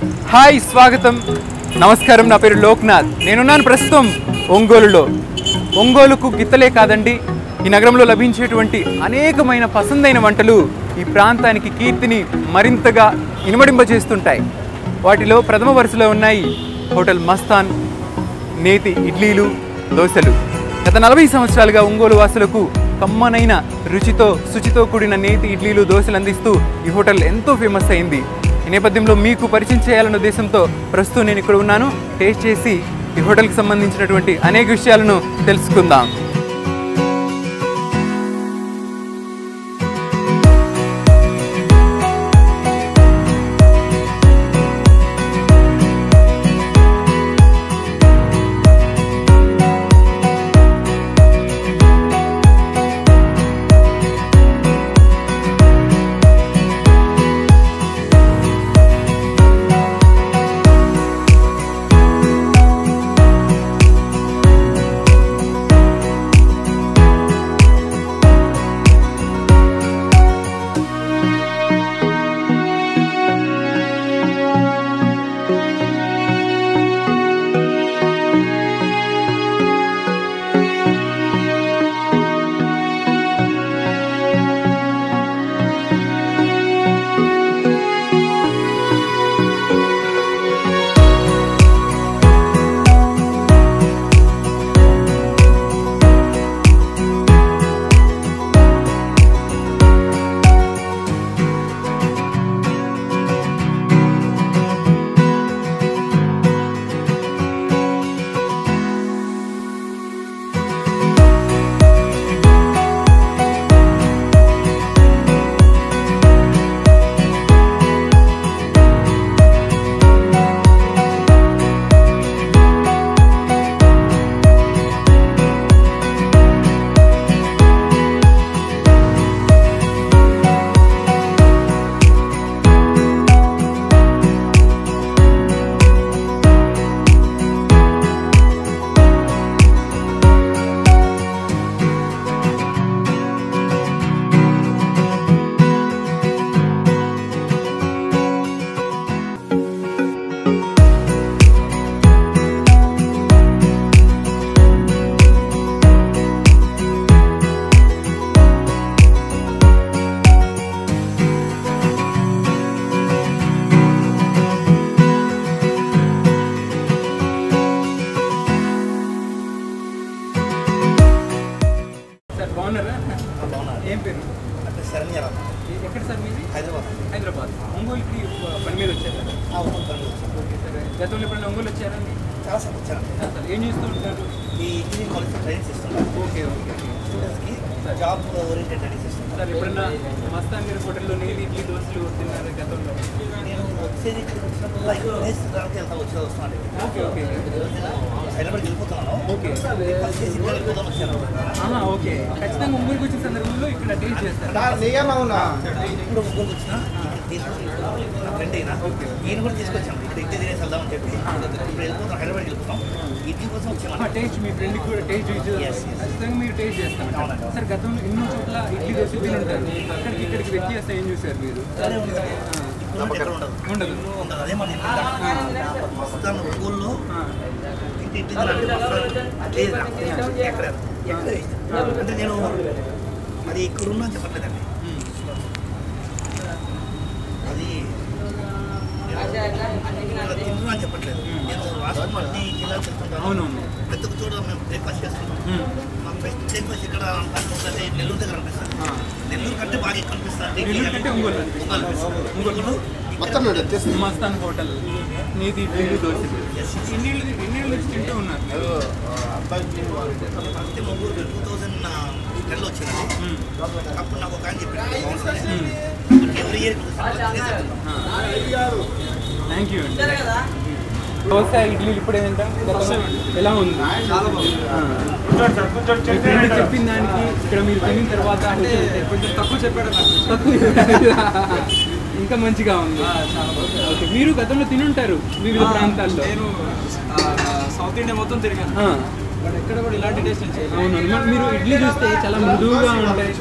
Hi స్వాగతం నమస్కారం నా పేరు లోక్నాథ్ నేనున్నాను ప్రస్తుతం ఒంగోలులో ఒంగోలుకు గిత్తలే కాదండి ఈ నగరంలో లభించేటువంటి అనేకమైన పసందైన వంటలు ఈ ప్రాంతానికి కీర్తిని మరింతగా ఇనుమడింపజేస్తుంటాయి వాటిలో ప్రథమ వరుసలో ఉన్నాయి హోటల్ మస్తాన్ నేతి ఇడ్లీలు దోశలు గత 40 సంవత్సరాలుగా ఒంగోలు వాసులకు కమ్మనైన రుచితో శుచితో కూడిన నేతి ఇడ్లీలు దోశలు అందిస్తూ ఈ హోటల్ ఎంతో ఫేమస్ అయింది ఈ నేపథ్యంలో మీకు పరిచయం చేయాలన్న ఉద్దేశంతో ప్రస్తుతం నేను ఇక్కడ ఉన్నాను టేస్ట్ చేసి ఈ హోటల్కి సంబంధించినటువంటి అనేక విషయాలను తెలుసుకుందాం హైదరాబాద్ ఒంగోలుకి పని మీద వచ్చారు గతంలో ఎప్పుడైనా ఒంగోలు వచ్చారండి చాలా సార్ వచ్చారు ఏం చేస్తూ ఉంటారు ఈ ఇంజనీరింగ్ కాలేజ్ ట్రైనింగ్ ఇస్తున్నారు ఓకే ఓకే స్టూడెంట్స్కి జాబ్ ఓరియంటెడ్ ట్రైనింగ్ ఇస్తున్నారు సార్ ఎప్పుడన్నా మస్తాన్ మీరు హోటల్లో నేతి ఇడ్లీ దోశలు తిన్నారు గతంలో నేను వచ్చేది ఇక్కడికి వచ్చినప్పుడు వస్తున్నాను ఓకే ఓకే హైదరాబాద్ వెళ్ళిపోతున్నాను ఓకే చేసి ఇక్కడ వెళ్ళిపోతాను వచ్చాను ఓకే ఖచ్చితంగా ఒంగోలుకి వచ్చిన సందర్భంలో ఇక్కడ టేస్ట్ చేస్తారు ఇప్పుడు ఒంగోలుకి వచ్చిన నా ఫ్రెండ్ అయినా ఈయన కూడా తీసుకొచ్చాను ఇక్కడ ఇంటి తినేసి వెళ్దామని చెప్పి ఇప్పుడు వెళ్ళిపోతాం హైదరాబాద్ వెళ్ళిపోతాం ఇడ్లీ కోసం వచ్చాము టేస్ట్ మీ ఫ్రెండ్కి కూడా టేస్ట్ ఖచ్చితంగా మీరు టేస్ట్ చేస్తారు సార్ గతంలో ఎన్నో చోట్ల ఇడ్లీ దోశ తిని ఉంటారు అక్కడికి ఇక్కడికి వ్యత్యాసం ఏం చూసారు మీరు ఉండదు అదే మాట మస్తాన్ ఒంగోలులో ఇంటి ఎక్కడ అంటే నేను అది ఇక్కడ ఉన్నా అని చెప్పట్లేదండి అది తింటున్నా అని చెప్పట్లేదు నేను రాష్ట్రం అన్ని జిల్లాలు చెప్తుంటాను ప్రతి ఒక్క చోట మేము బ్రేక్ఫాస్ట్ చేస్తున్నాం మా బెస్ట్ బ్రేక్ఫాస్ట్ ఇక్కడ అంటే నెల్లూరు దగ్గర అనిపిస్తుంది నెల్లూరు కంటే బాగా ఎక్కువ అనిపిస్తుంది ఒంగోలు మస్తాన్ హోటల్ నేతి ఇడ్లీ దోశ ఎన్ని నుంచి తింటూ ఉన్నారు ఫస్ట్ ఒంగోలు 2010లో వచ్చింది అప్పుడు నాకు ఒక ఆయన చెప్పాడు ఎవ్రీ ఇయర్ థ్యాంక్ యూ అండి దోశ ఇడ్లీ ఇప్పుడు ఏంటంటే ఎలా ఉంది చెప్పిన దానికి ఇక్కడ మీరు తినిన తర్వాత కొంచెం తక్కువ చెప్పాడు తక్కువ ఇంకా మంచిగా ఉంది ఓకే మీరు గతంలో తినుంటారు వివిధ ప్రాంతాల్లో నేను సౌత్ ఇండియా మొత్తం తిరిగాను అవును, మీరు ఇడ్లీ చూస్తే చాలా మృదువుగా ఉంటాయి,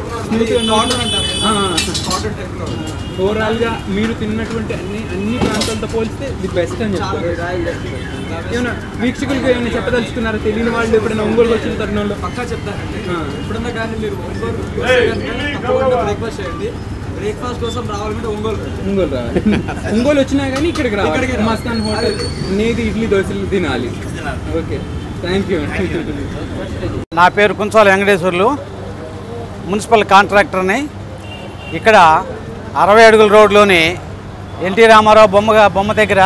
ఓవరాల్గా మీరు తిన్నటువంటి అన్ని ప్రాంతాలతో పోలిస్తే ది బెస్ట్ అని చెప్తారు. ఏమన్నా వీక్షకులకు ఏమైనా చెప్పదలుచుకున్నారా? తెలియని వాళ్ళు ఎప్పుడైనా ఒంగోలుకి వచ్చిన తరుణంలో పక్కా చెప్తారండి. ఎప్పుడన్నా కానీ మీరు ఒంగోలు బ్రేక్ఫాస్ట్ చేయండి. బ్రేక్ఫాస్ట్ కోసం రావాలంటే ఒంగోలు రావాలి. ఒంగోలు వచ్చినా కానీ ఇక్కడికి రావాలి. మస్తాన్ హోటల్ నేది ఇడ్లీ దోశలు తినాలి. Okay, thank you. నా పేరు కుంచాల వెంకటేశ్వర్లు, మున్సిపల్ కాంట్రాక్టర్ని. ఇక్కడ 60 అడుగుల రోడ్లోని ఎన్టీ రామారావు బొమ్మ దగ్గర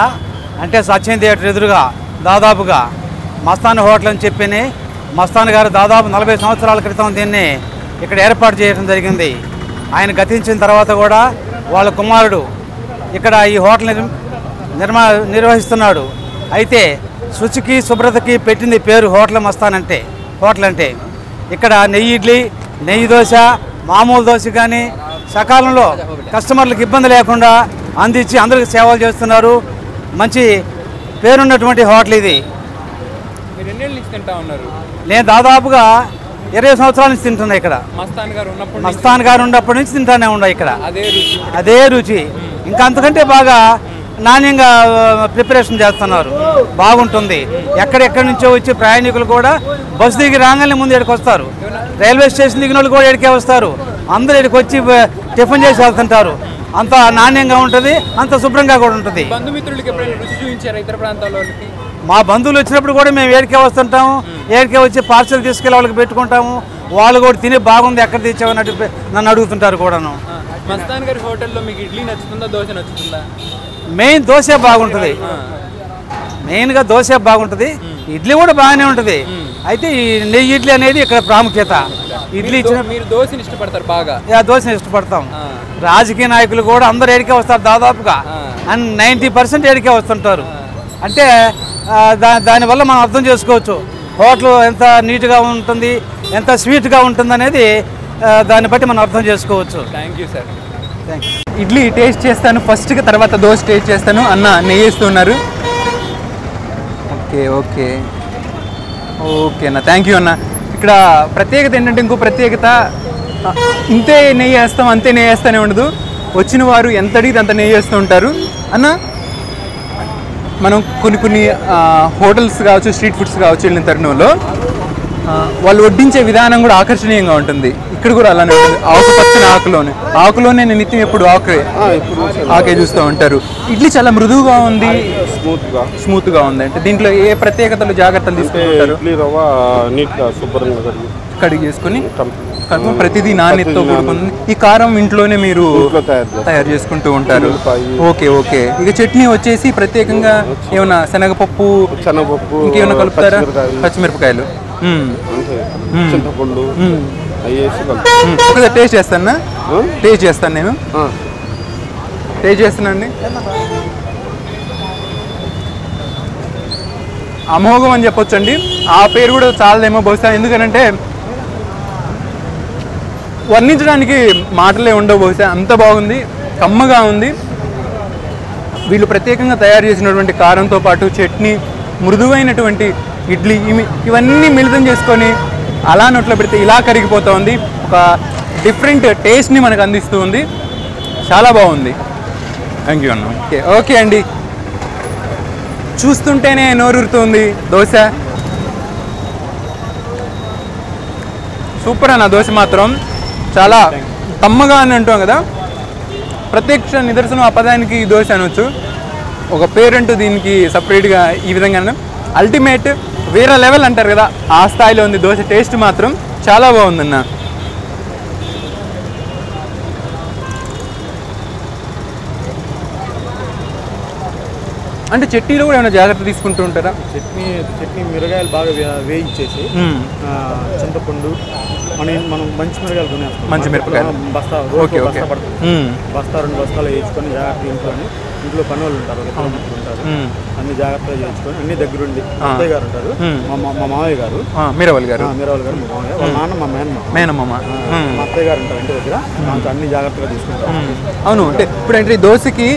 అంటే సత్యం థియేటర్ ఎదురుగా దాదాపుగా మస్తాన్ హోటల్ అని చెప్పి మస్తాన్ గారు దాదాపు 40 సంవత్సరాల క్రితం దీన్ని ఇక్కడ ఏర్పాటు చేయడం జరిగింది. ఆయన గతించిన తర్వాత కూడా వాళ్ళ కుమారుడు ఇక్కడ ఈ హోటల్ నిర్వహిస్తున్నాడు. అయితే శుచికి శుభ్రతకి పెట్టింది పేరు హోటల్ అంటే ఇక్కడ నెయ్యి ఇడ్లీ, నెయ్యి దోశ, మామూలు దోశ కానీ సకాలంలో కస్టమర్లకు ఇబ్బంది లేకుండా అందించి అందరికీ సేవలు చేస్తున్నారు. మంచి పేరున్నటువంటి హోటల్ ఇది. మీరు ఎన్నేళ్ళ నుంచి తింటా ఉన్నారు? నేను దాదాపుగా 20 సంవత్సరాల నుంచి తింటున్నా ఇక్కడ. మస్తాన్ గారు ఉన్నప్పటి నుంచి తింటానే ఉన్నా ఇక్కడ. అదే రుచి, ఇంకా అంతకంటే బాగా నాణ్యంగా ప్రిపరేషన్ చేస్తున్నారు, బాగుంటుంది. ఎక్కడెక్కడి నుంచో వచ్చి ప్రయాణికులు కూడా బస్సు దిగి రాగానే ముందు ఇక్కడికి వస్తారు. రైల్వే స్టేషన్ దిగిన వాళ్ళు కూడా ఇక్కడికే వస్తారు. అందరూ ఇక్కడికి వచ్చి టిఫిన్ చేసి వెళ్తుంటారు. అంత నాణ్యంగా ఉంటుంది, అంత శుభ్రంగా కూడా ఉంటుంది. మా బంధువులు వచ్చినప్పుడు కూడా మేము ఏడికే వస్తుంటాము, ఏడికే వచ్చి పార్సల్ తీసుకెళ్ళి వాళ్ళకి పెట్టుకుంటాము. వాళ్ళు కూడా తిని బాగుంది ఎక్కడ తెచ్చామన్నట్టు నన్ను అడుగుతుంటారు కూడాను. మస్తాన్ గారి హోటల్లో మీకు ఇడ్లీ నచ్చుతుందా, దోశ నచ్చుతుందా? మెయిన్ దోశ బాగుంటుంది, మెయిన్గా దోశ బాగుంటుంది. ఇడ్లీ కూడా బాగానే ఉంటుంది. అయితే ఈ నెయ్యి ఇడ్లీ అనేది ఇక్కడ ప్రాముఖ్యత. ఇడ్లీ మీరు దోశని ఇష్టపడతారు బాగా? దోశని ఇష్టపడతాం. రాజకీయ నాయకులు కూడా అందరు ఏడికే వస్తారు, దాదాపుగా 90% ఏడికే వస్తుంటారు. అంటే దానివల్ల మనం అర్థం చేసుకోవచ్చు హోటల్ ఎంత నీట్గా ఉంటుంది, ఎంత స్వీట్గా ఉంటుంది అనేది దాన్ని బట్టి మనం అర్థం చేసుకోవచ్చు. Thank you sir. Thank you. Idli taste చేస్తాను ఫస్ట్గా, తర్వాత దోశ టేస్ట్ చేస్తాను. అన్న నెయ్యి వేస్తున్నారు. ఓకే ఓకే ఓకే అన్న, థ్యాంక్ యూ అన్న. ఇక్కడ ప్రత్యేకత ఏంటంటే, ఇంకో ప్రత్యేకత ఇంతే నెయ్యి వేస్తాం అంతే నెయ్యి వేస్తూనే ఉండదు. వచ్చిన వారు ఎంత అడిగితే అంత నెయ్యి వేస్తూ ఉంటారు. అన్న మనం కొన్ని హోటల్స్ కావచ్చు, స్ట్రీట్ ఫుడ్స్ కావచ్చు వెళ్ళిన తరుణంలో వాళ్ళు వడ్డించే విధానం కూడా ఆకర్షణీయంగా ఉంటుంది. ఇక్కడ కూడా అలానే ఉంటుంది. ఆకుపచ్చని ఆకులోనే నేను నిత్యం ఎప్పుడు ఆకే చూస్తూ ఉంటారు. ఇడ్లీ చాలా మృదువుగా ఉంది, స్మూత్గా ఉంది. అంటే దీంట్లో ఏ ప్రత్యేకతలు జాగ్రత్తలు తీసుకుంటారు? కడిగి చేసుకుని ప్రతిదీ నాణ్యతతో కూడుకుంది. ఈ కారం ఇంట్లోనే మీరు తయారు చేసుకుంటూ ఉంటారు. Okay okay. ఇక చట్నీ వచ్చేసి ప్రత్యేకంగా ఏమన్నా శనగపప్పు ఇంకేమైనా కలుపుతారా? పచ్చిమిరపకాయలు, చింతపండు ఒకసారి టేస్ట్ చేస్తాను. నేను టేస్ట్ చేస్తానండి. అమోఘం అని చెప్పొచ్చండి. ఆ పేరు కూడా చాలదేమో బహుశా, ఎందుకనంటే వర్ణించడానికి మాటలే ఉండవు బహుశా, అంత బాగుంది, కమ్మగా ఉంది. వీళ్ళు ప్రత్యేకంగా తయారు చేసినటువంటి కారంతో పాటు చట్నీ, మృదువైనటువంటి ఇడ్లీ, ఇవన్నీ మిళితం చేసుకొని అలా నోట్లో పెడితే ఇలా కరిగిపోతూ ఉంది. ఒక డిఫరెంట్ టేస్ట్ని మనకు అందిస్తూ ఉంది. చాలా బాగుంది. థ్యాంక్ యూ అన్న. ఓకే ఓకే అండి. చూస్తుంటేనే నోరూరుతుంది దోశ. సూపర్ అన్న. దోశ మాత్రం చాలా కమ్మగా అని అంటాం కదా, ప్రత్యక్ష నిదర్శనం ఆ పదానికి దోశ అనొచ్చు. ఒక పేరంటూ దీనికి సపరేట్గా ఈ విధంగా అల్టిమేట్ వేరే లెవెల్ అంటారు కదా, ఆ స్థాయిలో ఉంది దోశ. టేస్ట్ మాత్రం చాలా బాగుందన్న. అంటే చట్నీలో కూడా ఏమైనా జాగ్రత్త తీసుకుంటూ ఉంటారా? చట్నీ మిరగాయలు బాగా వేయించేసి చింతపండు మనం మంచి మిరగాయలు కొనేస్తాం. మంచి మిరపకాయలు బస్తా బస్తా 2 బస్తాలు వేయించుకొని జాగ్రత్తగా ఇంట్లో పని వాళ్ళు ఉంటారు, అన్ని జాగ్రత్తగా చేయించుకొని అన్ని దగ్గరుండి. అత్తయ్య గారు ఉంటారు, మా మామయ్య గారు, మీరవల్ గారు, మా మామయ్య, వాళ్ళ నాన్న మా మేనమామ, మా అత్తయ్య గారు ఉంటారు ఇంటి దగ్గర. దాంతో అన్ని జాగ్రత్తగా తీసుకుంటారు. అవును. అంటే ఇప్పుడు అంటే దోశకి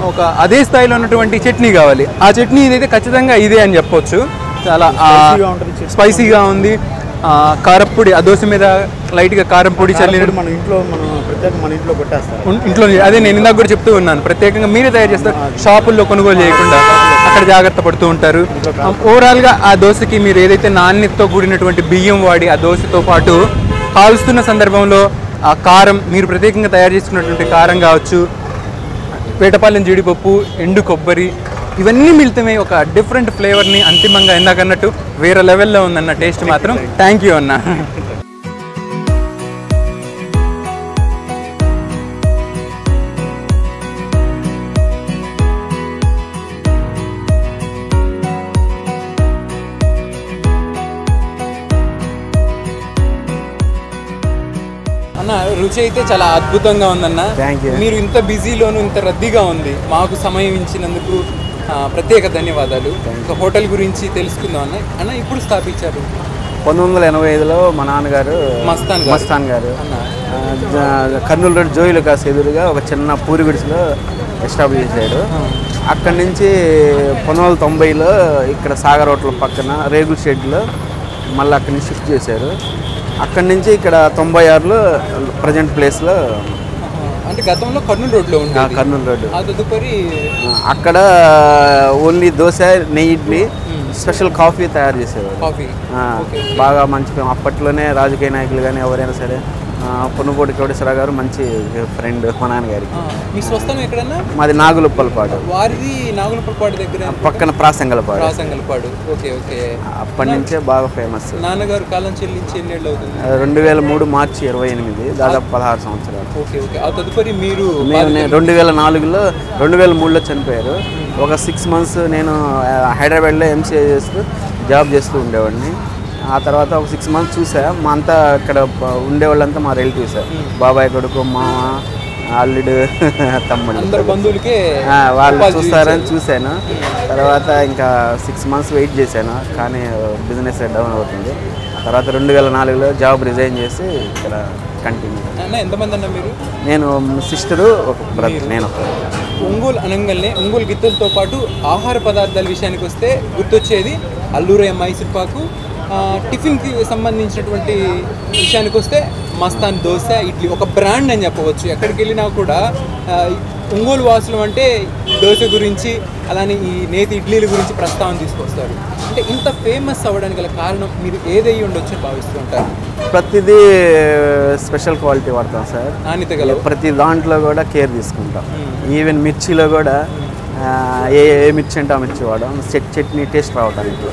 ఒక అదే స్థాయిలో ఉన్నటువంటి చట్నీ కావాలి. ఆ చట్నీ ఇదైతే ఖచ్చితంగా ఇదే అని చెప్పొచ్చు. చాలా స్పైసీగా ఉంది. కారపొడి ఆ దోశ మీద లైట్గా కారం పొడి చల్లినట్టు మన ఇంట్లో మన ఇంట్లో కొట్టేస్తారు ఇంట్లో. అదే నేను ఇందాక కూడా చెప్తూ ఉన్నాను, ప్రత్యేకంగా మీరే తయారు చేస్తారు, షాపుల్లో కొనుగోలు చేయకుండా అక్కడ జాగ్రత్త పడుతూ ఉంటారు. ఓవరాల్గా ఆ దోశకి మీరు ఏదైతే నాణ్యతతో కూడినటువంటి బియ్యం వాడి ఆ దోశతో పాటు కాలుస్తున్న సందర్భంలో ఆ కారం, మీరు ప్రత్యేకంగా తయారు చేసుకున్నటువంటి కారం కావచ్చు, వేటపాలెం జీడిపప్పు, ఎండు కొబ్బరి, ఇవన్నీ మిళితమే ఒక డిఫరెంట్ ఫ్లేవర్ని అంతిమంగా ఇందాకన్నట్టు వేరే లెవెల్లో ఉందన్న టేస్ట్ మాత్రం. థ్యాంక్ యూ అన్న. అన్న రుచి అయితే చాలా అద్భుతంగా ఉందన్న. మీరు ఇంత బిజీలోను ఇంత రద్దీగా ఉంది, మాకు సమయం ఇచ్చినందుకు ప్రత్యేక ధన్యవాదాలు. హోటల్ గురించి తెలుసుకుందాం అన్న. ఇప్పుడు స్థాపించారు 1985లో మా నాన్నగారు మస్తాన్ గారు కర్నూలు రోడ్ జోయిలు కాస్త ఎదురుగా ఒక చిన్న పూరి గుడిసెలో ఎస్టాబ్లిష్ చేశాడు. అక్కడి నుంచి 1990లో ఇక్కడ సాగర్ హోటల్ పక్కన రేగుల్ షెడ్లో మళ్ళీ అక్కడి నుంచి షిఫ్ట్ చేశారు. అక్కడి నుంచి ఇక్కడ 96లో ప్రజెంట్ ప్లేస్లో, అంటే గతంలో కర్నూలు రోడ్లో ఉంటుంది. కర్నూలు రోడ్డు తదుపరి అక్కడ ఓన్లీ దోశ, నెయ్యి, ఇడ్లీ, స్పెషల్ కాఫీ తయారు చేసేవారు. బాగా మంచి అప్పట్లోనే రాజకీయ నాయకులు కానీ ఎవరైనా సరే, పొన్నుపోటి కోటేశ్వరరావు గారు మంచి ఫ్రెండ్ మా నాన్నగారికి. మీ స్వస్థలం ఎక్కడన్నా? మాది నాగులుప్పలపాడు. వారిది నాగులుప్పలపాడు దగ్గర పక్కన ప్రాసంగలపాడు. Okay okay. అప్పటి నుంచే బాగా ఫేమస్. నాన్నగారు కాలం చెల్లించి ఎన్నేళ్ళు అవుతుంది? 2003 మార్చి 28, దాదాపు 16 సంవత్సరాలు. Okay okay. ఆ తదుపరి మీరు 2004లో 2003లో చనిపోయారు. ఒక 6 months నేను హైదరాబాద్లో ఎంసీఏ చేస్తూ జాబ్ చేస్తూ ఉండేవాడిని. ఆ తర్వాత ఒక 6 months చూసా. మా అంతా ఇక్కడ ఉండేవాళ్ళంతా మా రిలేటివ్స్, బాబాయ్ కొడుకు, మామ, అల్లుడు, తమ్ముడు, వాళ్ళు చూస్తారని చూశాను. తర్వాత ఇంకా 6 months వెయిట్ చేశాను, కానీ బిజినెస్ డౌన్ అవుతుంది. తర్వాత 2004లో జాబ్ రిజైన్ చేసి ఇక్కడ కంటిన్యూ. ఎంతమంది అన్న మీరు? నేను సిస్టరు, ఒక బ్రదర్. నేను ఒంగోలు అనగానే ఒంగోలు గిత్తలతో పాటు ఆహార పదార్థాల విషయానికి వస్తే గుర్తొచ్చేది అల్లూరయ్య మైసూర్పాకు. టిఫిన్కి సంబంధించినటువంటి విషయానికి వస్తే మస్తాన్ దోశ, ఇడ్లీ ఒక బ్రాండ్ అని చెప్పవచ్చు. ఎక్కడికి వెళ్ళినా కూడా ఒంగోలు వాసులు అంటే దోశ గురించి, అలానే ఈ నేతి ఇడ్లీల గురించి ప్రస్తావన తీసుకొస్తారు. అంటే ఇంత ఫేమస్ అవ్వడానికి గల కారణం మీరు ఏదై ఉండొచ్చు అని భావిస్తూ ఉంటారు? ప్రతిదీ స్పెషల్ క్వాలిటీ వాడతాం సార్, నాణ్యత గల ప్రతి దాంట్లో కూడా కేర్ తీసుకుంటాం. ఈవెన్ మిర్చిలో కూడా ఏ మిర్చి అంటే ఆ మిర్చి వాడడం, చట్నీ టేస్ట్ రావడానికి.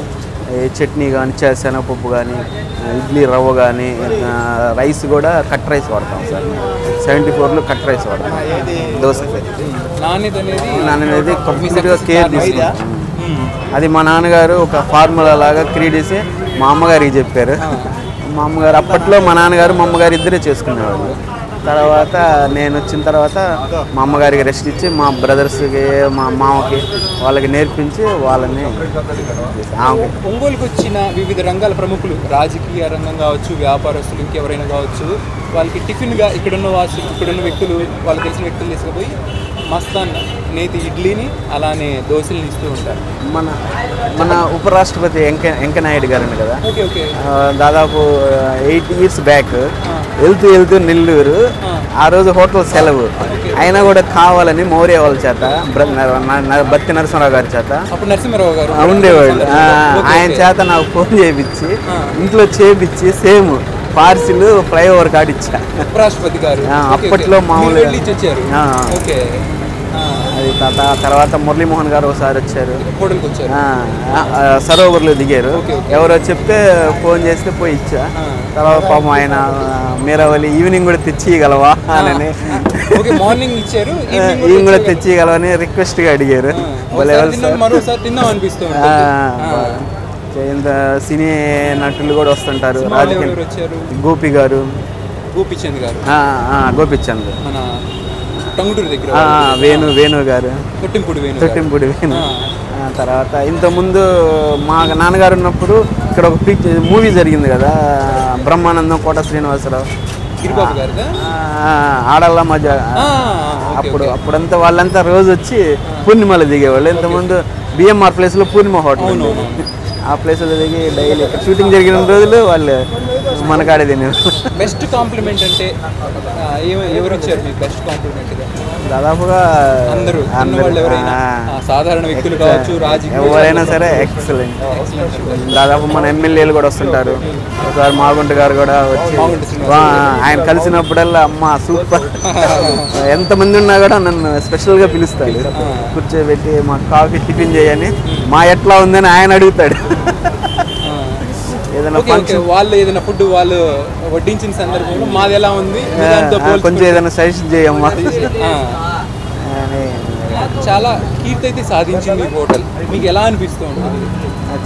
చట్నీ కానీ, శనగపప్పు కానీ, ఇడ్లీ రవ్వ కానీ, రైస్ కూడా కట్ రైస్ వాడతాం సార్. 74లో కట్ రైస్ వాడతాం. దోశ నాణ్యత అనేది కంప్లీట్గా కేర్ తీసుకుంటాం. అది మా నాన్నగారు ఒక ఫార్ములా లాగా క్రియేట్ చేసి మా అమ్మగారికి చెప్పారు. మా అమ్మగారు అప్పట్లో మా నాన్నగారు మా అమ్మగారు ఇద్దరే చేసుకునేవాళ్ళు. తర్వాత నేను వచ్చిన తర్వాత మా అమ్మగారికి రెస్ట్ ఇచ్చి మా బ్రదర్స్కి, మా మామకి, వాళ్ళకి నేర్పించి వాళ్ళని. ఒంగోలుకు వచ్చిన వివిధ రంగాల ప్రముఖులు, రాజకీయ రంగం కావచ్చు, వ్యాపారస్తులు, ఇంకెవరైనా కావచ్చు, వాళ్ళకి టిఫిన్గా ఇక్కడున్న వ్యక్తులు, వాళ్ళకి తెలిసిన వ్యక్తులు తీసుకుపోయి మస్తాన్ నేతి ఇడ్లీని, అలానే దోశల్ని ఇస్తూ ఉంటారు. మన ఉపరాష్ట్రపతి వెంకయ్యనాయుడు గారు కదా, దాదాపు 8 years బ్యాక్ వెళ్తూ నెల్లూరు, ఆ రోజు హోటల్ సెలవు అయినా కూడా కావాలని మౌర్య వాళ్ళ చేత, బత్తి నరసింహరావు గారి చేత ఉండేవాళ్ళు, ఆయన చేత నాకు ఫోన్ చేయించి ఇంట్లో చేపించి సేమ్ పార్సిల్ ఫ్లైఓవర్ కార్డు ఇచ్చా. ఉపరాష్ట్రపతి గారు అప్పట్లో మామూలుగా అది. తర్వాత మురళీమోహన్ గారు ఒకసారి వచ్చారు, సరోవర్లో దిగారు. ఎవరో చెప్తే ఫోన్ చేస్తే పోయి ఇచ్చా. తర్వాత పాపం ఆయన మీరావళి ఈవినింగ్ కూడా తెచ్చిగలవా అని, మార్నింగ్ ఇచ్చారు, ఈవినింగ్ కూడా తెచ్చిగలవని రిక్వెస్ట్గా అడిగారు. సినీ నటులు కూడా వస్తుంటారు, రాజకీయ గోపిచంద్ గారు, గోపిచంద్, వేణు గారు, తొట్టింపూడి వేణు. తర్వాత ఇంతకుముందు మా నాన్నగారు ఉన్నప్పుడు ఇక్కడ ఒక మూవీ జరిగింది కదా, బ్రహ్మానందం, కోట శ్రీనివాసరావు, ఆడల్ల మధ్య. అప్పుడంతా వాళ్ళంతా రోజు వచ్చి పూర్ణిమలో దిగేవాళ్ళు. ఇంతకుముందు బిఎంఆర్ ప్లేస్లో పూర్ణిమ హోటల్. ఆ ప్లేస్లో దిగి డైలీ ఇక్కడ షూటింగ్ జరిగిన రోజులు వాళ్ళు మన కాడే తినేవారు. బెస్ట్ కాంప్లిమెంట్ అంటే ఎవరు ఇచ్చారు మీకు బెస్ట్ కాంప్లిమెంట్? దాదాపుగా అందరూ వాళ్ళు ఎవరైనా సాధారణ వ్యక్తులు కావచ్చు, ఎవరైనా సరే ఎక్సలెంట్. దాదాపు మన ఎమ్మెల్యేలు కూడా వస్తుంటారు. ఒకసారి మాగుంట గారు కూడా వచ్చి ఆయన కలిసినప్పుడల్లా అమ్మ సూపర్, ఎంతమంది ఉన్నా కూడా నన్ను స్పెషల్గా పిలుస్తాడు, కూర్చోబెట్టి మా కాఫీ టిఫిన్ చేయని, మా ఎట్లా ఉందని ఆయన అడుగుతాడు. ఏదైనా వాళ్ళు ఏదైనా ఫుడ్ వాళ్ళు వడ్డించిన సందర్భంలో మాది ఎలా ఉంది కొంచెం ఏదైనా సజెషన్ చేయమ్మా. చాలా కీర్తి అయితే సాధించింది హోటల్, మీకు ఎలా అనిపిస్తూ ఉంటుంది?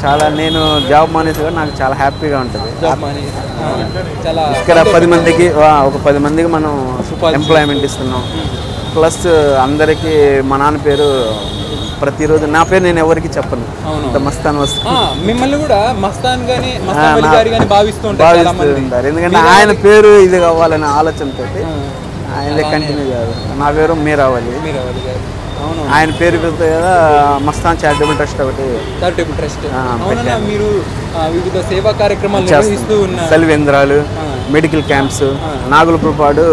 చాలా, నేను జాబ్ మానేసి కూడా నాకు చాలా హ్యాపీగా ఉంటుంది. జాబ్ మానేసి చాలా ఇక్కడ 10 మందికి ఒక 10 మందికి మనం ఎంప్లాయ్మెంట్ ఇస్తున్నాం. ప్లస్ అందరికీ మా నాన్న పేరు ప్రతిరోజు, నా పేరు నేను ఎవరికి చెప్పను, మస్తాన్ మిమ్మల్ని కూడా మస్తాన్ గాని భావిస్తూ ఉంటారు. ఎందుకంటే ఆయన పేరు ఇది కావాలనే ఆలోచనతో ఆయన కంటిన్యూ చేయాలి. నా పేరు మీరావళి, ఆయన పేరు పెడితే కదా మస్తాన్ చారిటబుల్ ట్రస్ట్ ఒకటి. మీరు వివిధ సేవా కార్యక్రమాలు నిర్వహిస్తూ ఉన్నారు. సెలవేంద్రాలు, మెడికల్ క్యాంప్స్, నాగులపురపాడు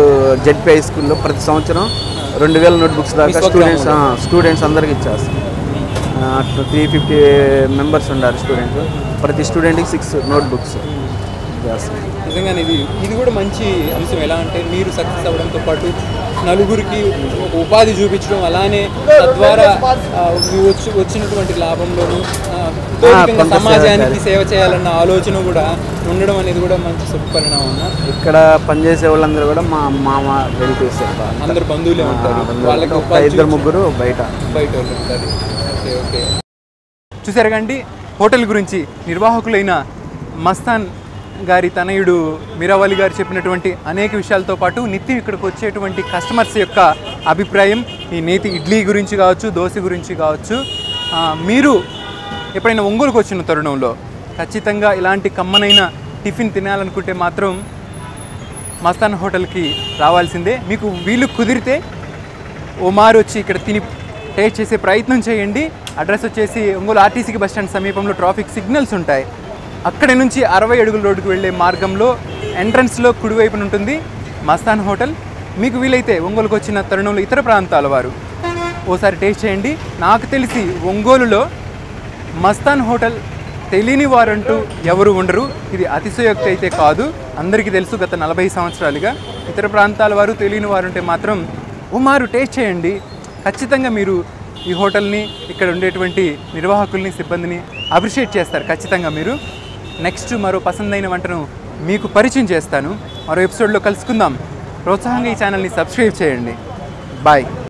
జెడ్పీ హై స్కూల్లో ప్రతి సంవత్సరం 2000 నోట్బుక్స్ దాకా స్టూడెంట్స్ అందరికి ఇచ్చేస్తాం. 350 మెంబర్స్ ఉన్నారు స్టూడెంట్స్. ప్రతి స్టూడెంట్కి 6 నోట్బుక్స్ చేస్తాం. నిజంగానే ఇది కూడా మంచి అంశం. ఎలా అంటే మీరు సక్సెస్ అవ్వడంతో పాటు నలుగురికి ఉపాధి చూపించడం, అలానే తద్వారా వచ్చినటువంటి లాభంలోనూ సమాజానికి సేవ చేయాలన్న ఆలోచన కూడా ఉండడం అనేది కూడా మంచి శుభపరిణామం. ఇక్కడ పనిచేసే వాళ్ళందరూ కూడా మా మామ రిలేటివ్స్, అందరు బంధువులే ఉంటారు. వాళ్ళకి 2-3 బయట వాళ్ళు ఉంటారు. ఓకే, చూసారు కండి హోటల్ గురించి నిర్వాహకులైన మస్తాన్ గారి తనయుడు మీరావళి గారు చెప్పినటువంటి అనేక విషయాలతో పాటు నిత్యం ఇక్కడికి వచ్చేటువంటి కస్టమర్స్ యొక్క అభిప్రాయం, ఈ నేతి ఇడ్లీ గురించి కావచ్చు, దోశ గురించి కావచ్చు. మీరు ఎప్పుడైనా ఒంగోలుకు వచ్చిన తరుణంలో ఖచ్చితంగా ఇలాంటి కమ్మనైన టిఫిన్ తినాలనుకుంటే మాత్రం మస్తాన్ హోటల్కి రావాల్సిందే. మీకు వీలు కుదిరితే ఓమారు వచ్చి ఇక్కడ తిని టేస్ట్ చేసే ప్రయత్నం చేయండి. అడ్రస్ వచ్చేసి ఒంగోలు ఆర్టీసీకి బస్టాండ్ సమీపంలో ట్రాఫిక్ సిగ్నల్స్ ఉంటాయి. అక్కడి నుంచి 60 అడుగుల రోడ్డుకు వెళ్ళే మార్గంలో ఎంట్రన్స్లో కుడివైపున ఉంటుంది మస్తాన్ హోటల్. మీకు వీలైతే ఒంగోలుకు వచ్చిన తరుణంలో ఇతర ప్రాంతాల వారు ఓసారి టేస్ట్ చేయండి. నాకు తెలిసి ఒంగోలులో మస్తాన్ హోటల్ తెలియని వారంటూ ఎవరు ఉండరు. ఇది అతిశయోక్తి అయితే కాదు, అందరికీ తెలుసు. గత 40 సంవత్సరాలుగా ఇతర ప్రాంతాల వారు తెలియని వారు ఉంటే మాత్రం ఉమారు టేస్ట్ చేయండి. ఖచ్చితంగా మీరు ఈ హోటల్ని, ఇక్కడ ఉండేటువంటి నిర్వాహకుల్ని, సిబ్బందిని అప్రిషియేట్ చేస్తారు. ఖచ్చితంగా మీరు నెక్స్ట్ మరో పసందైన వంటను మీకు పరిచయం చేస్తాను. మరో ఎపిసోడ్లో కలుసుకుందాం. ప్రోత్సాహంగా ఈ ఛానల్ని సబ్స్క్రైబ్ చేయండి. బాయ్.